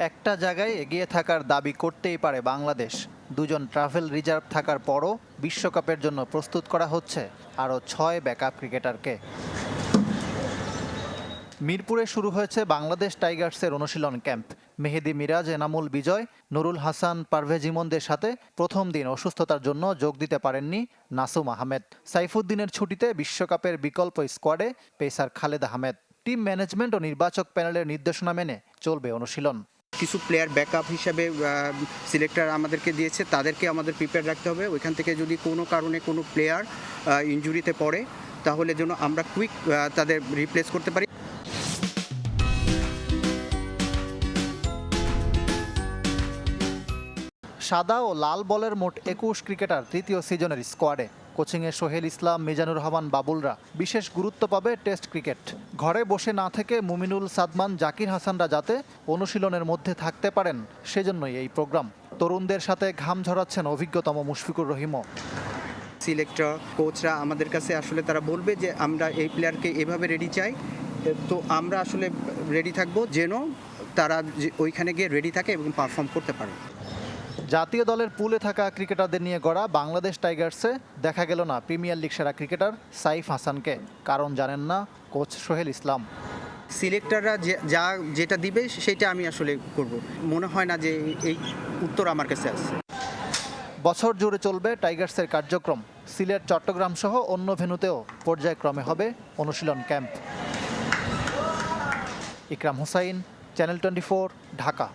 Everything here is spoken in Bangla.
একটা জায়গায় এগিয়ে থাকার দাবি করতেই পারে বাংলাদেশ। দুজন ট্রাভেল রিজার্ভ থাকার পরও বিশ্বকাপের জন্য প্রস্তুত করা হচ্ছে আরও ৬ ব্যাকআপ ক্রিকেটারকে। মিরপুরে শুরু হয়েছে বাংলাদেশ টাইগার্সের অনুশীলন ক্যাম্প। মেহেদী মিরাজ, এনামুল বিজয়, নুরুল হাসান, পারভেজ ইমনদের সাথে প্রথম দিন অসুস্থতার জন্য যোগ দিতে পারেননি নাসুম আহমেদ। সাইফুদ্দিনের ছুটিতে বিশ্বকাপের বিকল্প স্কোয়াডে pacer Khaled Ahmed. Team management ও নির্বাচক প্যানেলের নির্দেশনা মেনে চলবে অনুশীলন। কিছু প্লেয়ার ব্যাকআপ হিসাবে সিলেক্টর আমাদেরকে দিয়েছে, তাদেরকে আমাদের প্রিপেয়ার রাখতে হবে। ওইখান থেকে যদি কোনো কারণে কোনো প্লেয়ার ইনজুরিতে পড়ে তাহলে যেন আমরা কুইক তাদের রিপ্লেস করতে পারি। সাদা ও লাল বলের মোট ২১ ক্রিকেটার তৃতীয় সিজনের স্কোয়াডে। কোচিংয়ে সোহেল ইসলাম, মিজানুর রহমান বাবুলরা। বিশেষ গুরুত্ব পাবে টেস্ট ক্রিকেট। ঘরে বসে না থেকে মুমিনুল, সাদমান, জাকির হাসানরা যাতে অনুশীলনের মধ্যে থাকতে পারেন, সেজন্যই এই প্রোগ্রাম। তরুণদের সাথে ঘাম ঝরাচ্ছেন অভিজ্ঞতম মুশফিকুর রহিমও। সিলেক্টর, কোচরা আমাদের কাছে আসলে তারা বলবে যে আমরা এই প্লেয়ারকে এভাবে রেডি চাই, তো আমরা আসলে রেডি থাকবো যেন তারা ওইখানে গিয়ে রেডি থাকে এবং পারফর্ম করতে পারে। জাতীয় দলের পুলে থাকা ক্রিকেটারদের নিয়ে গড়া বাংলাদেশ টাইগার্সে দেখা গেল না প্রিমিয়ার লিগ সেরা ক্রিকেটার সাইফ হাসানকে। কারণ জানেন না কোচ সোহেল ইসলাম। সিলেক্টররা যেটা দিবে সেটা আমি আসলে করব। মনে হয় না যে এই উত্তর আমার কাছে আছে। বছর জুড়ে চলবে টাইগার্সের কার্যক্রম। সিলেট, চট্টগ্রাম সহ অন্য ভেন্যুতেও পর্যায়ক্রমে হবে অনুশীলন ক্যাম্প। ইকরাম হুসাইন, চ্যানেল 24, ঢাকা।